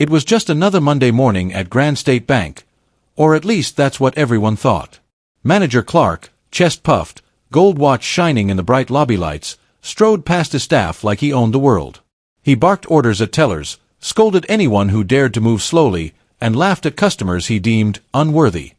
It was just another Monday morning at Grand State Bank, or at least that's what everyone thought. Manager Clark, chest puffed, gold watch shining in the bright lobby lights, strode past his staff like he owned the world. He barked orders at tellers, scolded anyone who dared to move slowly, and laughed at customers he deemed unworthy.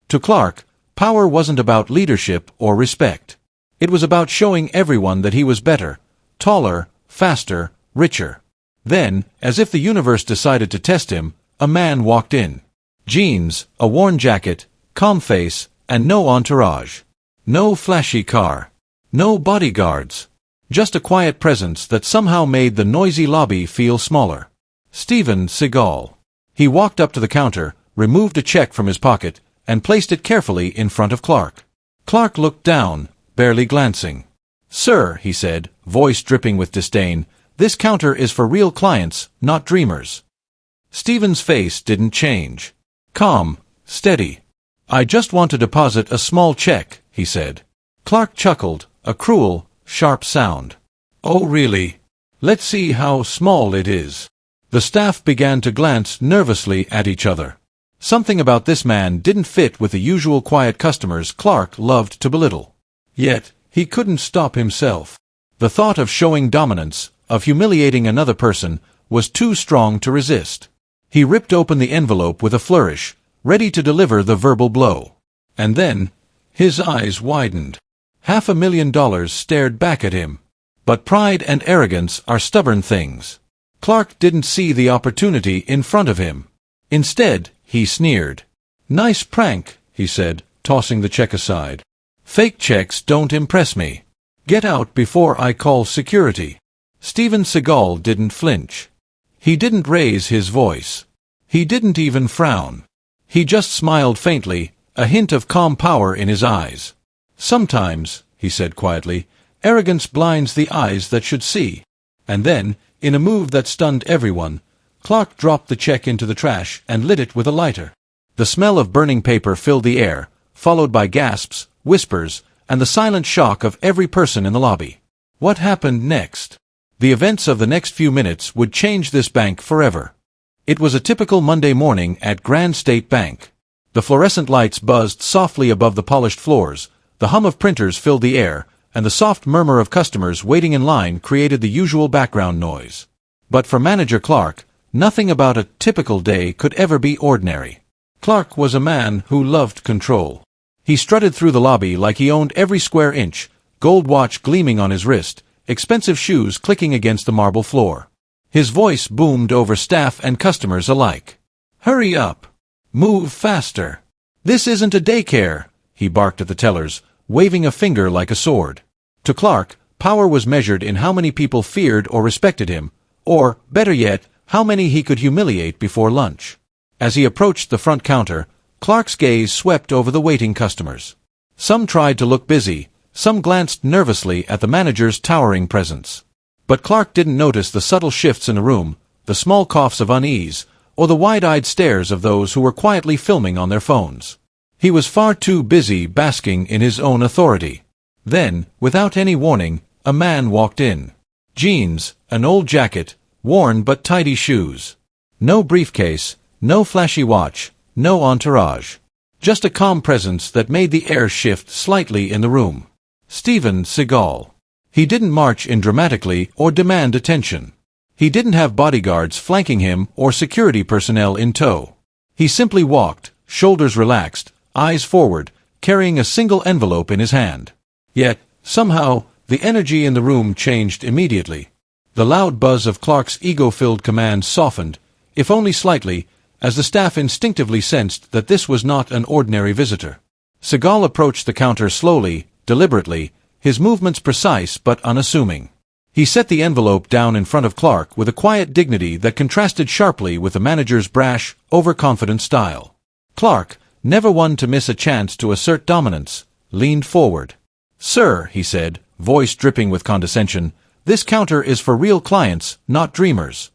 To Clark, power wasn't about leadership or respect. It was about showing everyone that he was better, taller, faster, richer. Then, as if the universe decided to test him, a man walked in. Jeans, a worn jacket, calm face, and no entourage. No flashy car. No bodyguards. Just a quiet presence that somehow made the noisy lobby feel smaller. Steven Seagal. He walked up to the counter, removed a check from his pocket, and placed it carefully in front of Clark. Clark looked down, barely glancing. "Sir," he said, voice dripping with disdain, "this counter is for real clients, not dreamers." Steven's face didn't change. Calm, steady. "I just want to deposit a small check," he said. Clark chuckled, a cruel, sharp sound. "Oh really? Let's see how small it is." The staff began to glance nervously at each other. Something about this man didn't fit with the usual quiet customers Clark loved to belittle. Yet, he couldn't stop himself. The thought of showing dominance, of humiliating another person, was too strong to resist. He ripped open the envelope with a flourish, ready to deliver the verbal blow. And then, his eyes widened. $500,000 stared back at him. But pride and arrogance are stubborn things. Clark didn't see the opportunity in front of him. Instead, he sneered. "Nice prank," he said, tossing the check aside. "Fake checks don't impress me. Get out before I call security." Steven Seagal didn't flinch. He didn't raise his voice. He didn't even frown. He just smiled faintly, a hint of calm power in his eyes. "Sometimes," he said quietly, "arrogance blinds the eyes that should see." And then, in a move that stunned everyone, Clark dropped the check into the trash and lit it with a lighter. The smell of burning paper filled the air, followed by gasps, whispers, and the silent shock of every person in the lobby. What happened next? The events of the next few minutes would change this bank forever. It was a typical Monday morning at Grand State Bank. The fluorescent lights buzzed softly above the polished floors, the hum of printers filled the air, and the soft murmur of customers waiting in line created the usual background noise. But for Manager Clark, nothing about a typical day could ever be ordinary. Clark was a man who loved control. He strutted through the lobby like he owned every square inch, gold watch gleaming on his wrist, expensive shoes clicking against the marble floor. His voice boomed over staff and customers alike. "Hurry up! Move faster! This isn't a daycare!" he barked at the tellers, waving a finger like a sword. To Clark, power was measured in how many people feared or respected him, or, better yet, how many he could humiliate before lunch. As he approached the front counter, Clark's gaze swept over the waiting customers. Some tried to look busy, some glanced nervously at the manager's towering presence. But Clark didn't notice the subtle shifts in the room, the small coughs of unease, or the wide-eyed stares of those who were quietly filming on their phones. He was far too busy basking in his own authority. Then, without any warning, a man walked in. Jeans, an old jacket, worn but tidy shoes. No briefcase, no flashy watch, no entourage. Just a calm presence that made the air shift slightly in the room. Steven Seagal. He didn't march in dramatically or demand attention. He didn't have bodyguards flanking him or security personnel in tow. He simply walked, shoulders relaxed, eyes forward, carrying a single envelope in his hand. Yet, somehow, the energy in the room changed immediately. The loud buzz of Clark's ego-filled commands softened, if only slightly, as the staff instinctively sensed that this was not an ordinary visitor. Seagal approached the counter slowly, deliberately, his movements precise but unassuming. He set the envelope down in front of Clark with a quiet dignity that contrasted sharply with the manager's brash, overconfident style. Clark, never one to miss a chance to assert dominance, leaned forward. "Sir," he said, voice dripping with condescension, "this counter is for real clients, not dreamers."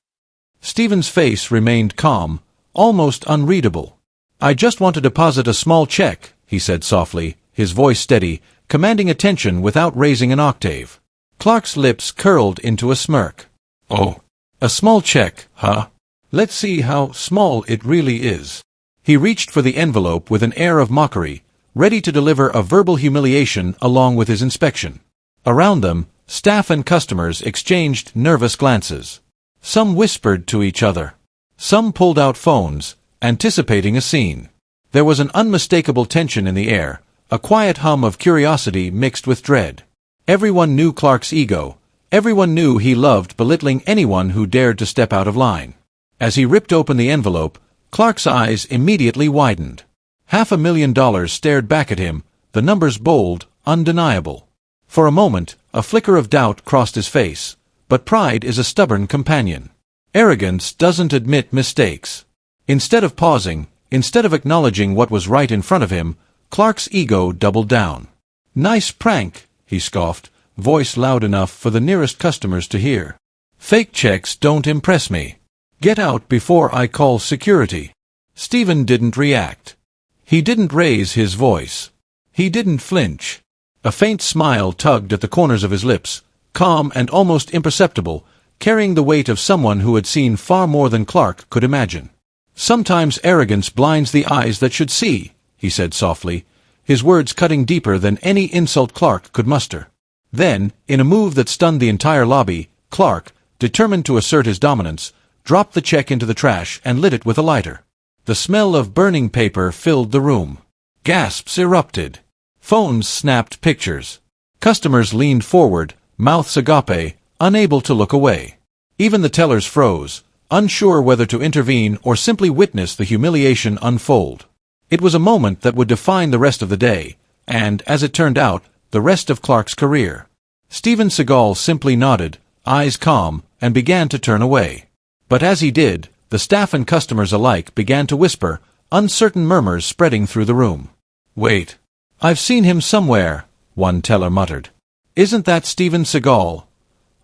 Steven's face remained calm, almost unreadable. "I just want to deposit a small check," he said softly, his voice steady, commanding attention without raising an octave. Clark's lips curled into a smirk. "Oh, a small check, huh? Let's see how small it really is. He reached for the envelope with an air of mockery, ready to deliver a verbal humiliation along with his inspection. Around them, staff and customers exchanged nervous glances. Some whispered to each other. Some pulled out phones, anticipating a scene. There was an unmistakable tension in the air, a quiet hum of curiosity mixed with dread. Everyone knew Clark's ego. Everyone knew he loved belittling anyone who dared to step out of line. As he ripped open the envelope, Clark's eyes immediately widened. $500,000 stared back at him, the numbers bold, undeniable. For a moment, a flicker of doubt crossed his face, but pride is a stubborn companion. Arrogance doesn't admit mistakes. Instead of pausing, instead of acknowledging what was right in front of him, Clark's ego doubled down. "Nice prank," he scoffed, voice loud enough for the nearest customers to hear. "Fake checks don't impress me. Get out before I call security." Steven didn't react. He didn't raise his voice. He didn't flinch. A faint smile tugged at the corners of his lips, calm and almost imperceptible, carrying the weight of someone who had seen far more than Clark could imagine. "Sometimes arrogance blinds the eyes that should see," he said softly, his words cutting deeper than any insult Clark could muster. Then, in a move that stunned the entire lobby, Clark, determined to assert his dominance, dropped the check into the trash and lit it with a lighter. The smell of burning paper filled the room. Gasps erupted. Phones snapped pictures. Customers leaned forward, mouths agape, unable to look away. Even the tellers froze, unsure whether to intervene or simply witness the humiliation unfold. It was a moment that would define the rest of the day, and, as it turned out, the rest of Clark's career. Steven Seagal simply nodded, eyes calm, and began to turn away. But as he did, the staff and customers alike began to whisper, uncertain murmurs spreading through the room. "Wait. I've seen him somewhere," one teller muttered. "Isn't that Steven Seagal?"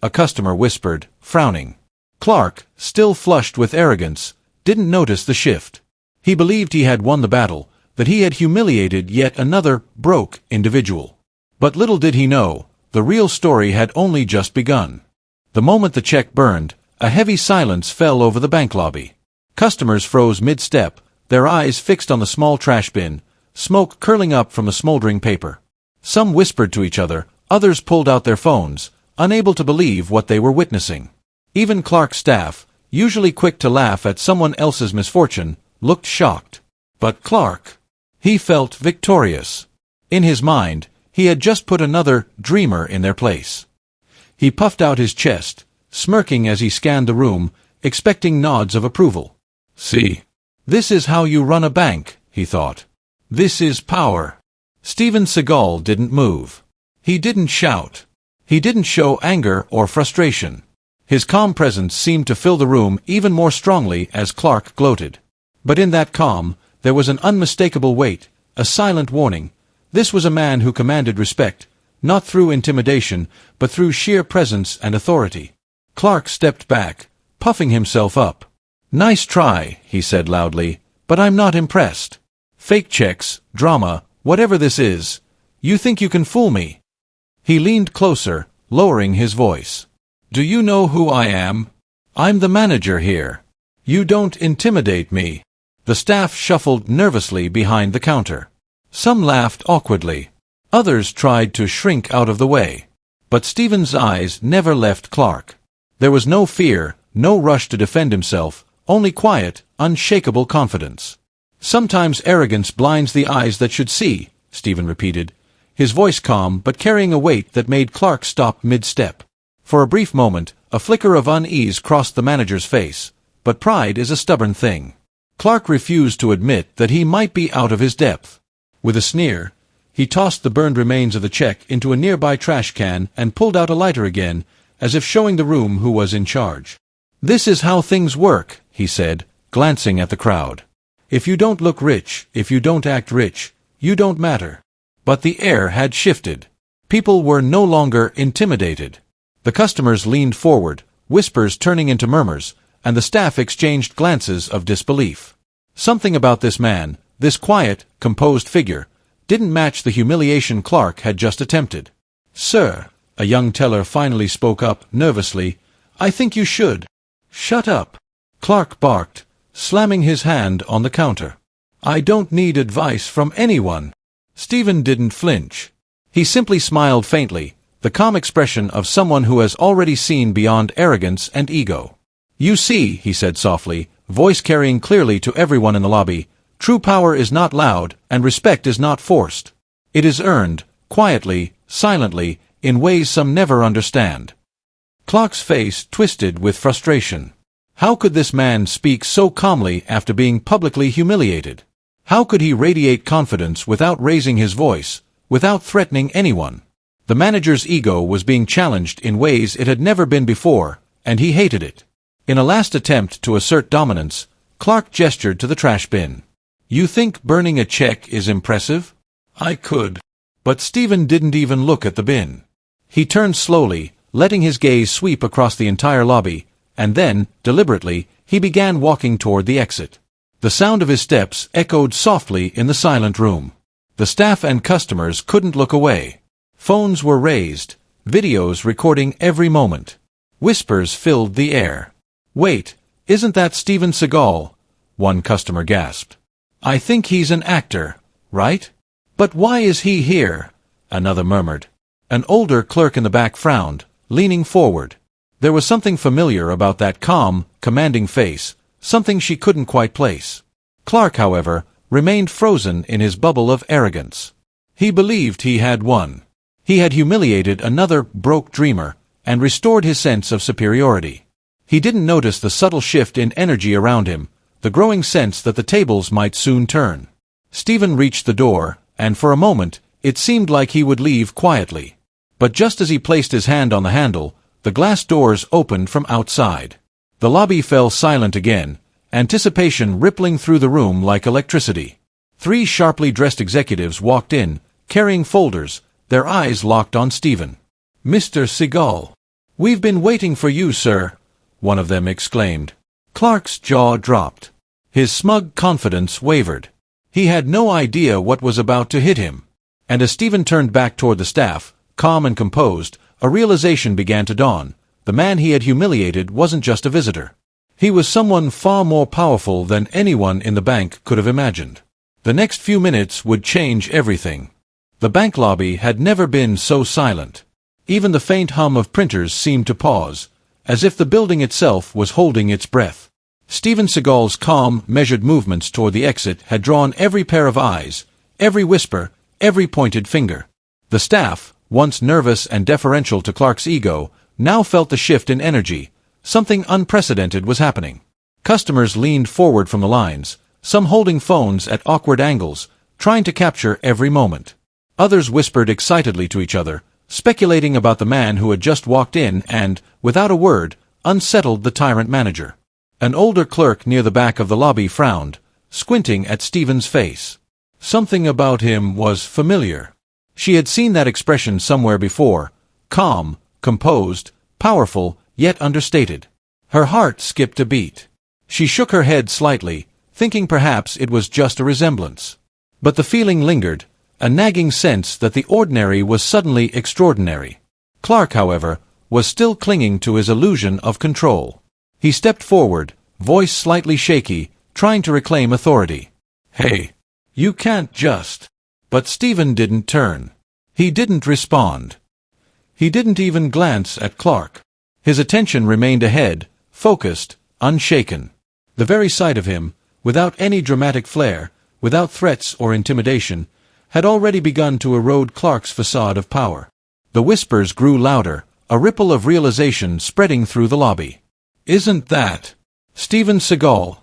A customer whispered, frowning. Clark, still flushed with arrogance, didn't notice the shift. He believed he had won the battle, that he had humiliated yet another broke individual. But little did he know, the real story had only just begun. The moment the check burned, a heavy silence fell over the bank lobby. Customers froze mid-step, their eyes fixed on the small trash bin, smoke curling up from the smoldering paper. Some whispered to each other, others pulled out their phones, unable to believe what they were witnessing. Even Clark's staff, usually quick to laugh at someone else's misfortune, looked shocked. But Clark, he felt victorious. In his mind, he had just put another dreamer in their place. He puffed out his chest, smirking as he scanned the room, expecting nods of approval. "See, this is how you run a bank," he thought. "This is power." Steven Seagal didn't move. He didn't shout. He didn't show anger or frustration. His calm presence seemed to fill the room even more strongly as Clark gloated. But in that calm, there was an unmistakable weight, a silent warning. This was a man who commanded respect, not through intimidation, but through sheer presence and authority. Clark stepped back, puffing himself up. "Nice try," he said loudly, "but I'm not impressed. Fake checks, drama, whatever this is, you think you can fool me?" He leaned closer, lowering his voice. "Do you know who I am? I'm the manager here. You don't intimidate me." The staff shuffled nervously behind the counter. Some laughed awkwardly. Others tried to shrink out of the way. But Steven's eyes never left Clark. There was no fear, no rush to defend himself, only quiet, unshakable confidence. "Sometimes arrogance blinds the eyes that should see," Steven repeated, his voice calm but carrying a weight that made Clark stop mid-step. For a brief moment, a flicker of unease crossed the manager's face, but pride is a stubborn thing. Clark refused to admit that he might be out of his depth. With a sneer, he tossed the burned remains of the check into a nearby trash can and pulled out a lighter again, as if showing the room who was in charge. "This is how things work," he said, glancing at the crowd. "If you don't look rich, if you don't act rich, you don't matter." But the air had shifted. People were no longer intimidated. The customers leaned forward, whispers turning into murmurs, and the staff exchanged glances of disbelief. Something about this man, this quiet, composed figure, didn't match the humiliation Clark had just attempted. "Sir," a young teller finally spoke up, nervously, "I think you should." "Shut up." Clark barked, slamming his hand on the counter. "I don't need advice from anyone." Steven didn't flinch. He simply smiled faintly, the calm expression of someone who has already seen beyond arrogance and ego. "You see," he said softly, voice carrying clearly to everyone in the lobby, "true power is not loud, and respect is not forced. It is earned, quietly, silently, in ways some never understand." Clark's face twisted with frustration. How could this man speak so calmly after being publicly humiliated? How could he radiate confidence without raising his voice, without threatening anyone? The manager's ego was being challenged in ways it had never been before, and he hated it. In a last attempt to assert dominance, Clark gestured to the trash bin. "You think burning a check is impressive? I could." But Steven didn't even look at the bin. He turned slowly, letting his gaze sweep across the entire lobby, and then, deliberately, he began walking toward the exit. The sound of his steps echoed softly in the silent room. The staff and customers couldn't look away. Phones were raised, videos recording every moment. Whispers filled the air. "Wait, isn't that Steven Seagal?" one customer gasped. "I think he's an actor, right?" "But why is he here?" another murmured. An older clerk in the back frowned, leaning forward. There was something familiar about that calm, commanding face, something she couldn't quite place. Clark, however, remained frozen in his bubble of arrogance. He believed he had won. He had humiliated another broke dreamer, and restored his sense of superiority. He didn't notice the subtle shift in energy around him, the growing sense that the tables might soon turn. Steven reached the door, and for a moment, it seemed like he would leave quietly. But just as he placed his hand on the handle, the glass doors opened from outside. The lobby fell silent again, anticipation rippling through the room like electricity. 3 sharply dressed executives walked in, carrying folders, their eyes locked on Steven. "Mr. Seagal, we've been waiting for you, sir," one of them exclaimed. Clark's jaw dropped. His smug confidence wavered. He had no idea what was about to hit him. And as Steven turned back toward the staff, calm and composed, a realization began to dawn. The man he had humiliated wasn't just a visitor. He was someone far more powerful than anyone in the bank could have imagined. The next few minutes would change everything. The bank lobby had never been so silent. Even the faint hum of printers seemed to pause, as if the building itself was holding its breath. Steven Seagal's calm, measured movements toward the exit had drawn every pair of eyes, every whisper, every pointed finger. The staff, once nervous and deferential to Clark's ego, now felt the shift in energy. Something unprecedented was happening. Customers leaned forward from the lines, some holding phones at awkward angles, trying to capture every moment. Others whispered excitedly to each other, speculating about the man who had just walked in and, without a word, unsettled the tyrant manager. An older clerk near the back of the lobby frowned, squinting at Steven's face. Something about him was familiar. She had seen that expression somewhere before, calm, composed, powerful, yet understated. Her heart skipped a beat. She shook her head slightly, thinking perhaps it was just a resemblance. But the feeling lingered, a nagging sense that the ordinary was suddenly extraordinary. Clark, however, was still clinging to his illusion of control. He stepped forward, voice slightly shaky, trying to reclaim authority. "Hey, you can't just..." But Steven didn't turn. He didn't respond. He didn't even glance at Clark. His attention remained ahead, focused, unshaken. The very sight of him, without any dramatic flair, without threats or intimidation, had already begun to erode Clark's facade of power. The whispers grew louder, a ripple of realization spreading through the lobby. "Isn't that Steven Seagal?"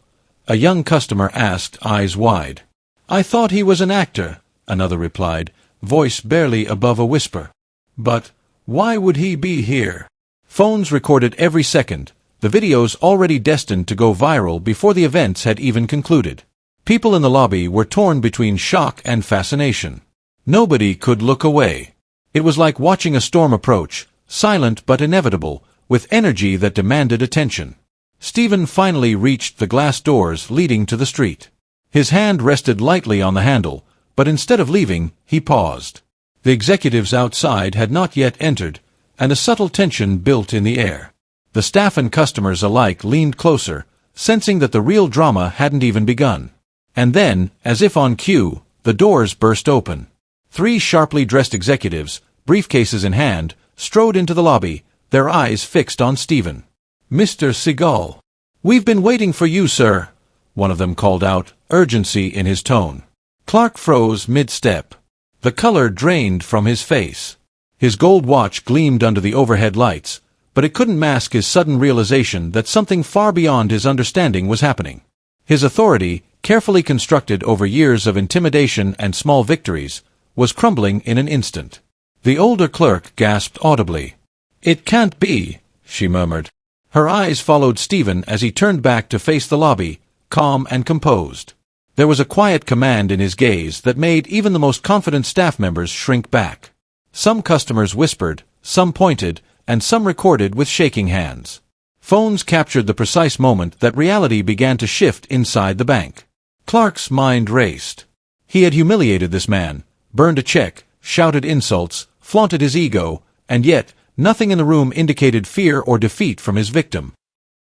a young customer asked, eyes wide. "I thought he was an actor," another replied, voice barely above a whisper. "But why would he be here?" Phones recorded every second, the videos already destined to go viral before the events had even concluded. People in the lobby were torn between shock and fascination. Nobody could look away. It was like watching a storm approach, silent but inevitable, with energy that demanded attention. Steven finally reached the glass doors leading to the street. His hand rested lightly on the handle, but instead of leaving, he paused. The executives outside had not yet entered, and a subtle tension built in the air. The staff and customers alike leaned closer, sensing that the real drama hadn't even begun. And then, as if on cue, the doors burst open. 3 sharply dressed executives, briefcases in hand, strode into the lobby, their eyes fixed on Steven. "Mr. Seagal. We've been waiting for you, sir," one of them called out, urgency in his tone. Clark froze mid-step. The color drained from his face. His gold watch gleamed under the overhead lights, but it couldn't mask his sudden realization that something far beyond his understanding was happening. His authority, carefully constructed over years of intimidation and small victories, was crumbling in an instant. The older clerk gasped audibly. "It can't be," she murmured. Her eyes followed Steven as he turned back to face the lobby, calm and composed. There was a quiet command in his gaze that made even the most confident staff members shrink back. Some customers whispered, some pointed, and some recorded with shaking hands. Phones captured the precise moment that reality began to shift inside the bank. Clark's mind raced. He had humiliated this man, burned a check, shouted insults, flaunted his ego, and yet nothing in the room indicated fear or defeat from his victim.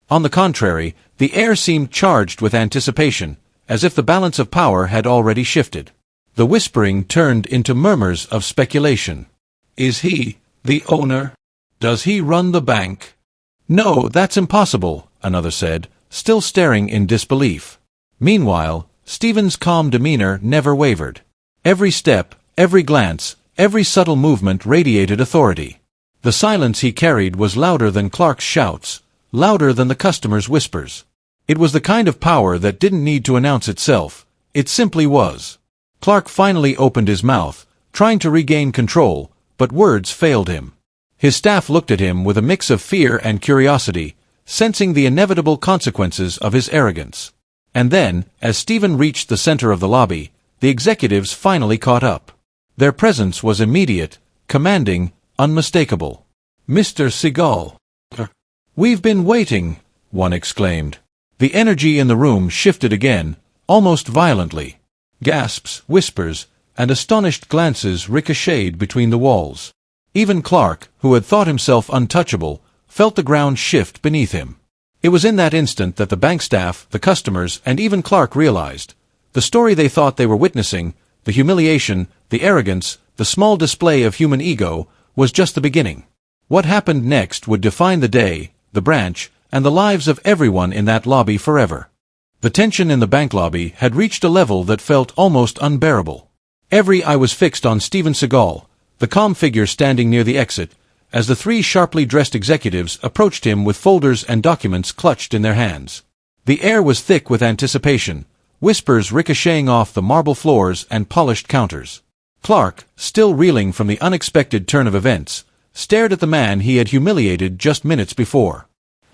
On the contrary, the air seemed charged with anticipation, as if the balance of power had already shifted. The whispering turned into murmurs of speculation. "Is he the owner? Does he run the bank?" "No, that's impossible," another said, still staring in disbelief. Meanwhile, Steven's calm demeanor never wavered. Every step, every glance, every subtle movement radiated authority. The silence he carried was louder than Clark's shouts, louder than the customers' whispers. It was the kind of power that didn't need to announce itself. It simply was. Clark finally opened his mouth, trying to regain control, but words failed him. His staff looked at him with a mix of fear and curiosity, sensing the inevitable consequences of his arrogance. And then, as Steven reached the center of the lobby, the executives finally caught up. Their presence was immediate, commanding, unmistakable. "Mr. Seagal. We've been waiting," one exclaimed. The energy in the room shifted again, almost violently. Gasps, whispers, and astonished glances ricocheted between the walls. Even Clark, who had thought himself untouchable, felt the ground shift beneath him. It was in that instant that the bank staff, the customers, and even Clark realized. The story they thought they were witnessing, the humiliation, the arrogance, the small display of human ego, was just the beginning. What happened next would define the day, the branch, and the lives of everyone in that lobby forever. The tension in the bank lobby had reached a level that felt almost unbearable. Every eye was fixed on Steven Seagal, the calm figure standing near the exit, as the 3 sharply dressed executives approached him with folders and documents clutched in their hands. The air was thick with anticipation, whispers ricocheting off the marble floors and polished counters. Clark, still reeling from the unexpected turn of events, stared at the man he had humiliated just minutes before.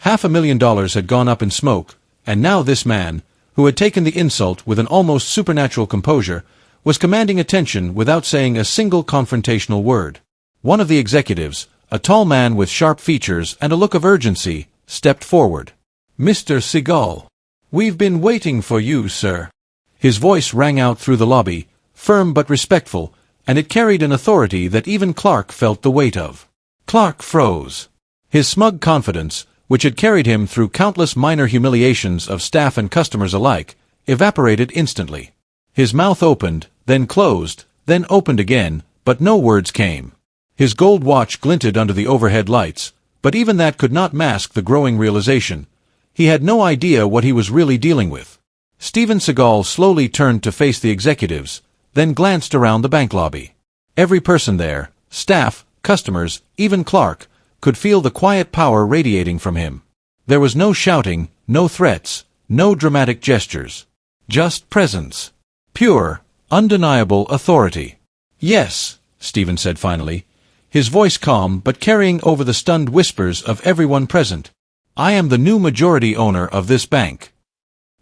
$500,000 had gone up in smoke, and now this man, who had taken the insult with an almost supernatural composure, was commanding attention without saying a single confrontational word. One of the executives, a tall man with sharp features and a look of urgency, stepped forward. "Mr. Seagal. We've been waiting for you, sir." His voice rang out through the lobby, firm but respectful, and it carried an authority that even Clark felt the weight of. Clark froze. His smug confidence, which had carried him through countless minor humiliations of staff and customers alike, evaporated instantly. His mouth opened, then closed, then opened again, but no words came. His gold watch glinted under the overhead lights, but even that could not mask the growing realization. He had no idea what he was really dealing with. Steven Seagal slowly turned to face the executives, then glanced around the bank lobby. Every person there, staff, customers, even Clark, could feel the quiet power radiating from him. There was no shouting, no threats, no dramatic gestures. Just presence. Pure, undeniable authority. "Yes," Steven said finally, his voice calm but carrying over the stunned whispers of everyone present. "I am the new majority owner of this bank."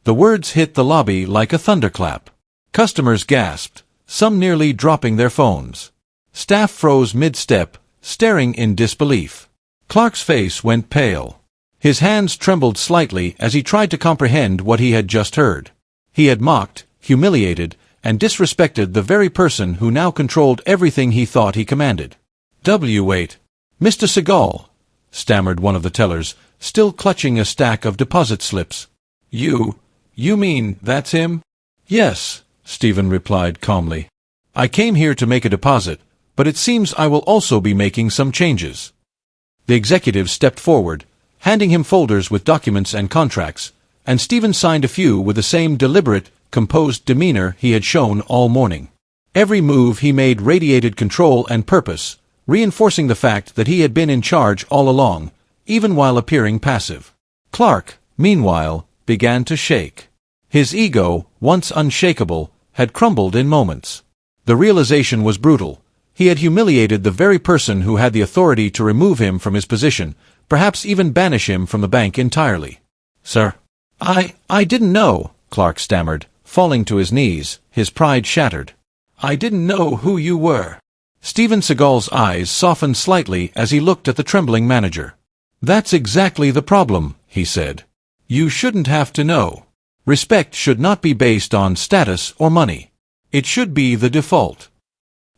The words hit the lobby like a thunderclap. Customers gasped, some nearly dropping their phones. Staff froze mid-step, staring in disbelief. Clark's face went pale. His hands trembled slightly as he tried to comprehend what he had just heard. He had mocked, humiliated, and disrespected the very person who now controlled everything he thought he commanded. "Wait. Mr. Seagal," stammered one of the tellers, still clutching a stack of deposit slips. You mean that's him? Yes, Steven replied calmly. I came here to make a deposit, but it seems I will also be making some changes. The executive stepped forward, handing him folders with documents and contracts, and Steven signed a few with the same deliberate, composed demeanor he had shown all morning. Every move he made radiated control and purpose, reinforcing the fact that he had been in charge all along, even while appearing passive. Clark, meanwhile, began to shake. His ego, once unshakable, had crumbled in moments. The realization was brutal. He had humiliated the very person who had the authority to remove him from his position, perhaps even banish him from the bank entirely. Sir, I didn't know, Clark stammered, falling to his knees, his pride shattered. I didn't know who you were. Steven Seagal's eyes softened slightly as he looked at the trembling manager. That's exactly the problem, he said. You shouldn't have to know. Respect should not be based on status or money. It should be the default.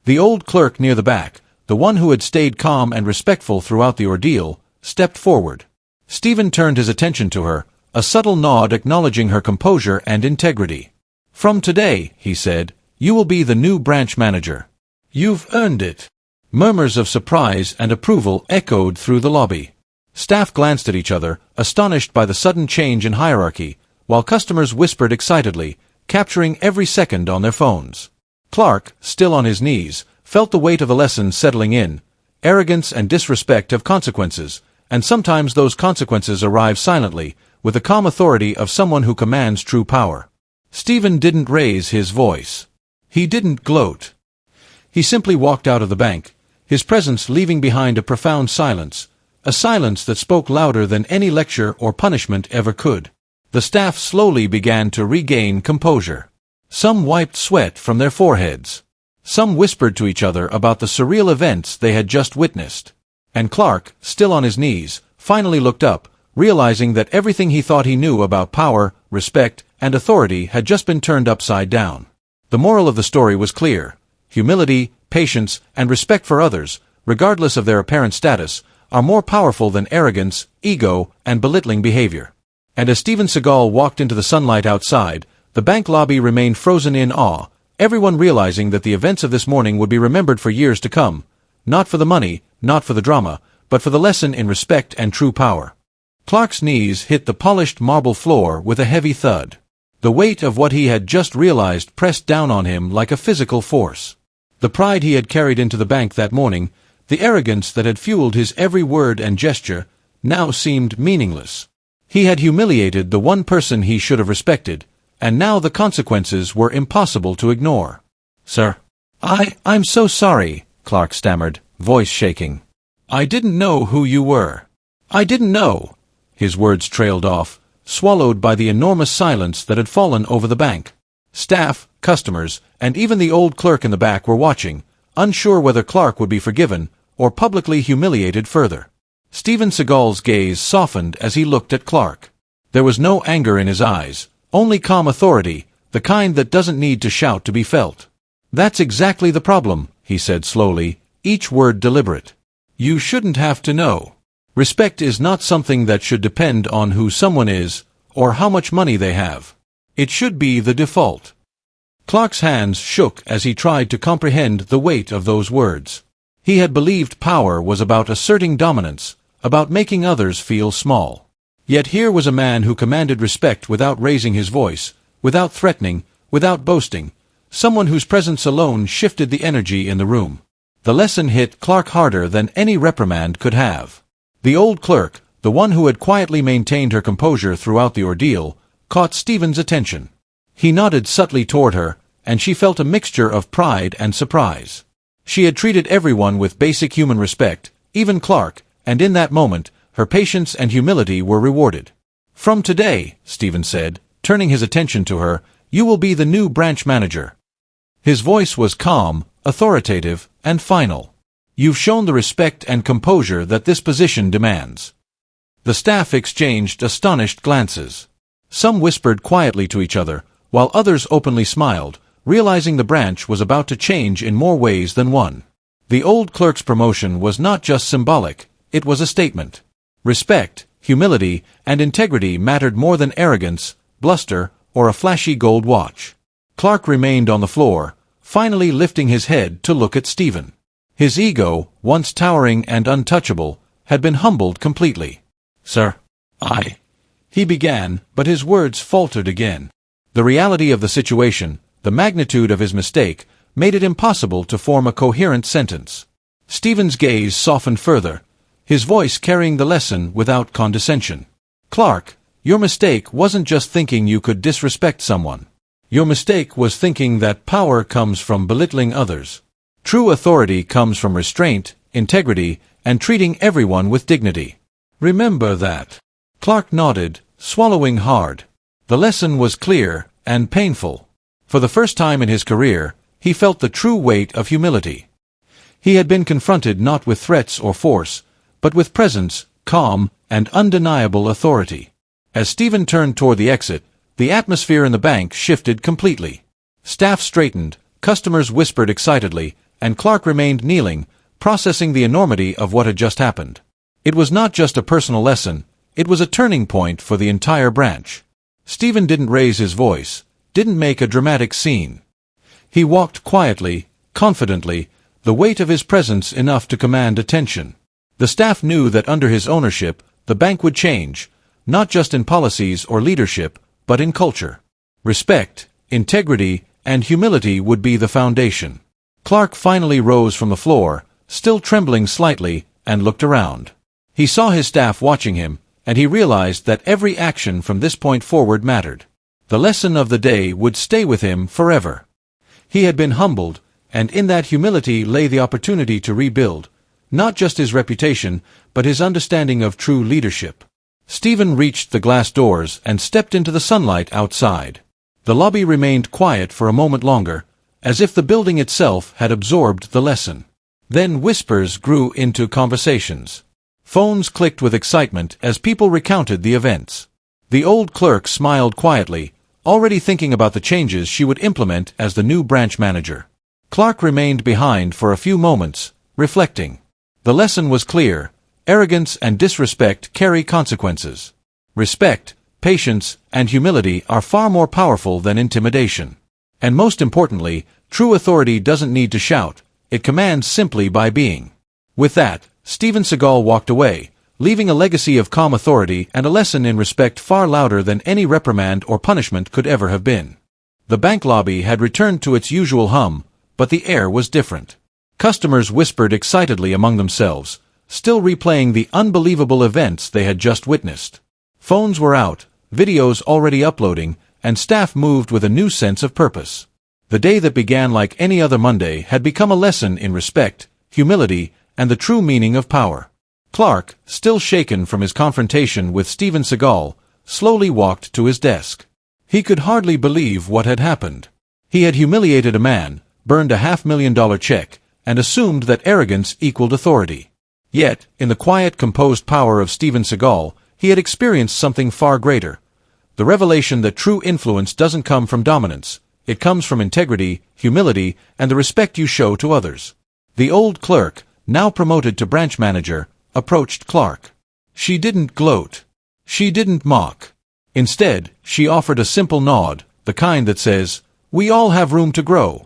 The old clerk near the back, the one who had stayed calm and respectful throughout the ordeal, stepped forward. Steven turned his attention to her, a subtle nod acknowledging her composure and integrity. From today, he said, you will be the new branch manager. You've earned it. Murmurs of surprise and approval echoed through the lobby. Staff glanced at each other, astonished by the sudden change in hierarchy, while customers whispered excitedly, capturing every second on their phones. Clark, still on his knees, felt the weight of the lesson settling in. Arrogance and disrespect have consequences, and sometimes those consequences arrive silently, with the calm authority of someone who commands true power. Steven didn't raise his voice. He didn't gloat. He simply walked out of the bank, his presence leaving behind a profound silence, a silence that spoke louder than any lecture or punishment ever could. The staff slowly began to regain composure. Some wiped sweat from their foreheads. Some whispered to each other about the surreal events they had just witnessed. And Clark, still on his knees, finally looked up, realizing that everything he thought he knew about power, respect, and authority had just been turned upside down. The moral of the story was clear. Humility, patience, and respect for others, regardless of their apparent status, are more powerful than arrogance, ego, and belittling behavior. And as Steven Seagal walked into the sunlight outside, the bank lobby remained frozen in awe, everyone realizing that the events of this morning would be remembered for years to come, not for the money, not for the drama, but for the lesson in respect and true power. Clark's knees hit the polished marble floor with a heavy thud. The weight of what he had just realized pressed down on him like a physical force. The pride he had carried into the bank that morning, the arrogance that had fueled his every word and gesture, now seemed meaningless. He had humiliated the one person he should have respected, and now the consequences were impossible to ignore. Sir, I'm so sorry, Clark stammered, voice shaking. I didn't know who you were. I didn't know. His words trailed off, swallowed by the enormous silence that had fallen over the bank. Staff, customers, and even the old clerk in the back were watching, unsure whether Clark would be forgiven or publicly humiliated further. Steven Seagal's gaze softened as he looked at Clark. There was no anger in his eyes, only calm authority, the kind that doesn't need to shout to be felt. That's exactly the problem, he said slowly, each word deliberate. You shouldn't have to know. Respect is not something that should depend on who someone is, or how much money they have. It should be the default. Clark's hands shook as he tried to comprehend the weight of those words. He had believed power was about asserting dominance, about making others feel small. Yet here was a man who commanded respect without raising his voice, without threatening, without boasting, someone whose presence alone shifted the energy in the room. The lesson hit Clark harder than any reprimand could have. The old clerk, the one who had quietly maintained her composure throughout the ordeal, caught Steven's attention. He nodded subtly toward her, and she felt a mixture of pride and surprise. She had treated everyone with basic human respect, even Clark, and in that moment, her patience and humility were rewarded. From today, Steven said, turning his attention to her, you will be the new branch manager. His voice was calm, authoritative, and final. You've shown the respect and composure that this position demands. The staff exchanged astonished glances. Some whispered quietly to each other, while others openly smiled, realizing the branch was about to change in more ways than one. The old clerk's promotion was not just symbolic, it was a statement. Respect, humility, and integrity mattered more than arrogance, bluster, or a flashy gold watch. Clark remained on the floor, finally lifting his head to look at Steven. His ego, once towering and untouchable, had been humbled completely. "Sir, he began, but his words faltered again. The reality of the situation, the magnitude of his mistake, made it impossible to form a coherent sentence. Steven's gaze softened further, his voice carrying the lesson without condescension. "Clark, your mistake wasn't just thinking you could disrespect someone. Your mistake was thinking that power comes from belittling others. True authority comes from restraint, integrity, and treating everyone with dignity. Remember that." Clark nodded, swallowing hard. The lesson was clear and painful. For the first time in his career, he felt the true weight of humility. He had been confronted not with threats or force, but with presence, calm, and undeniable authority. As Steven turned toward the exit, the atmosphere in the bank shifted completely. Staff straightened, customers whispered excitedly, and Clark remained kneeling, processing the enormity of what had just happened. It was not just a personal lesson, it was a turning point for the entire branch. Steven didn't raise his voice, didn't make a dramatic scene. He walked quietly, confidently, the weight of his presence enough to command attention. The staff knew that under his ownership, the bank would change, not just in policies or leadership, but in culture. Respect, integrity, and humility would be the foundation. Clark finally rose from the floor, still trembling slightly, and looked around. He saw his staff watching him, and he realized that every action from this point forward mattered. The lesson of the day would stay with him forever. He had been humbled, and in that humility lay the opportunity to rebuild, not just his reputation, but his understanding of true leadership. Steven reached the glass doors and stepped into the sunlight outside. The lobby remained quiet for a moment longer, as if the building itself had absorbed the lesson. Then whispers grew into conversations. Phones clicked with excitement as people recounted the events. The old clerk smiled quietly, already thinking about the changes she would implement as the new branch manager. Clark remained behind for a few moments, reflecting. The lesson was clear: arrogance and disrespect carry consequences. Respect, patience, and humility are far more powerful than intimidation. And most importantly, true authority doesn't need to shout, it commands simply by being. With that, Steven Seagal walked away, leaving a legacy of calm authority and a lesson in respect far louder than any reprimand or punishment could ever have been. The bank lobby had returned to its usual hum, but the air was different. Customers whispered excitedly among themselves, still replaying the unbelievable events they had just witnessed. Phones were out, videos already uploading, and staff moved with a new sense of purpose. The day that began like any other Monday had become a lesson in respect, humility, and the true meaning of power. Clark, still shaken from his confrontation with Steven Seagal, slowly walked to his desk. He could hardly believe what had happened. He had humiliated a man, burned a $500,000 check, and assumed that arrogance equaled authority. Yet, in the quiet, composed power of Steven Seagal, he had experienced something far greater. The revelation that true influence doesn't come from dominance, it comes from integrity, humility, and the respect you show to others. The old clerk, now promoted to branch manager, approached Clark. She didn't gloat. She didn't mock. Instead, she offered a simple nod, the kind that says, "We all have room to grow."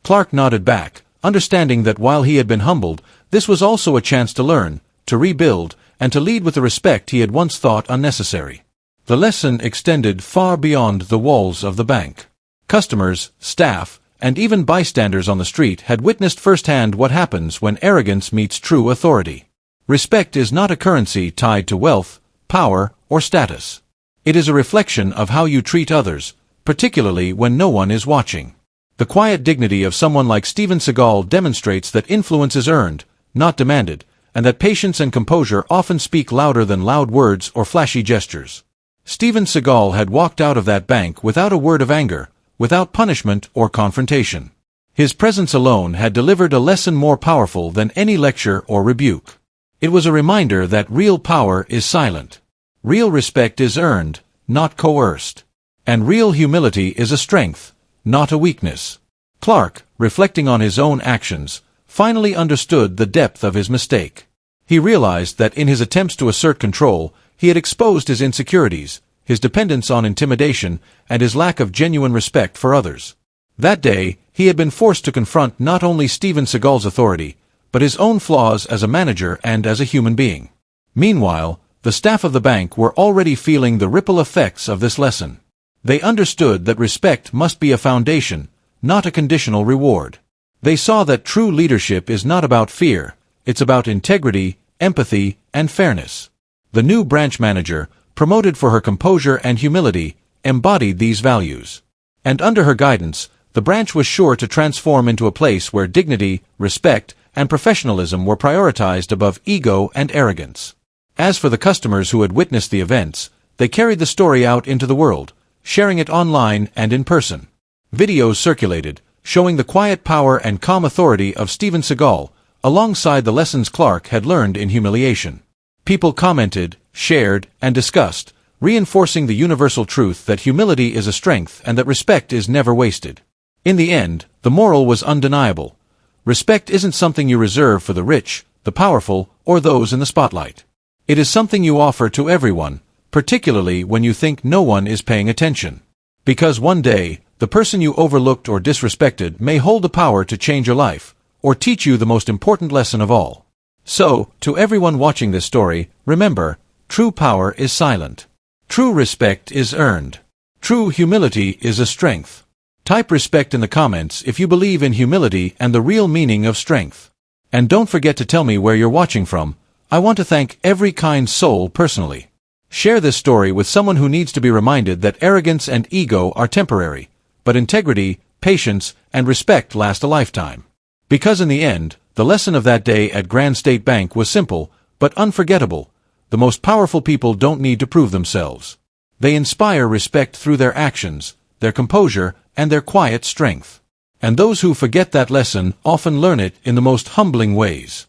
Clark nodded back, understanding that while he had been humbled, this was also a chance to learn, to rebuild, and to lead with the respect he had once thought unnecessary. The lesson extended far beyond the walls of the bank. Customers, staff, and even bystanders on the street had witnessed firsthand what happens when arrogance meets true authority. Respect is not a currency tied to wealth, power, or status. It is a reflection of how you treat others, particularly when no one is watching. The quiet dignity of someone like Steven Seagal demonstrates that influence is earned, not demanded, and that patience and composure often speak louder than loud words or flashy gestures. Steven Seagal had walked out of that bank without a word of anger, without punishment or confrontation. His presence alone had delivered a lesson more powerful than any lecture or rebuke. It was a reminder that real power is silent. Real respect is earned, not coerced. And real humility is a strength, not a weakness. Clark, reflecting on his own actions, finally understood the depth of his mistake. He realized that in his attempts to assert control, he had exposed his insecurities, his dependence on intimidation, and his lack of genuine respect for others. That day, he had been forced to confront not only Steven Seagal's authority, but his own flaws as a manager and as a human being. Meanwhile, the staff of the bank were already feeling the ripple effects of this lesson. They understood that respect must be a foundation, not a conditional reward. They saw that true leadership is not about fear, it's about integrity, empathy, and fairness. The new branch manager, promoted for her composure and humility, embodied these values. And under her guidance, the branch was sure to transform into a place where dignity, respect, and professionalism were prioritized above ego and arrogance. As for the customers who had witnessed the events, they carried the story out into the world, sharing it online and in person. Videos circulated, showing the quiet power and calm authority of Steven Seagal, alongside the lessons Clark had learned in humiliation. People commented, shared, and discussed, reinforcing the universal truth that humility is a strength and that respect is never wasted. In the end, the moral was undeniable. Respect isn't something you reserve for the rich, the powerful, or those in the spotlight. It is something you offer to everyone, particularly when you think no one is paying attention. Because one day, the person you overlooked or disrespected may hold the power to change your life, or teach you the most important lesson of all. So, to everyone watching this story, remember, true power is silent. True respect is earned. True humility is a strength. Type respect in the comments if you believe in humility and the real meaning of strength. And don't forget to tell me where you're watching from. I want to thank every kind soul personally. Share this story with someone who needs to be reminded that arrogance and ego are temporary, but integrity, patience, and respect last a lifetime. Because in the end, the lesson of that day at Grand State Bank was simple, but unforgettable. The most powerful people don't need to prove themselves. They inspire respect through their actions, their composure, and their quiet strength. And those who forget that lesson often learn it in the most humbling ways.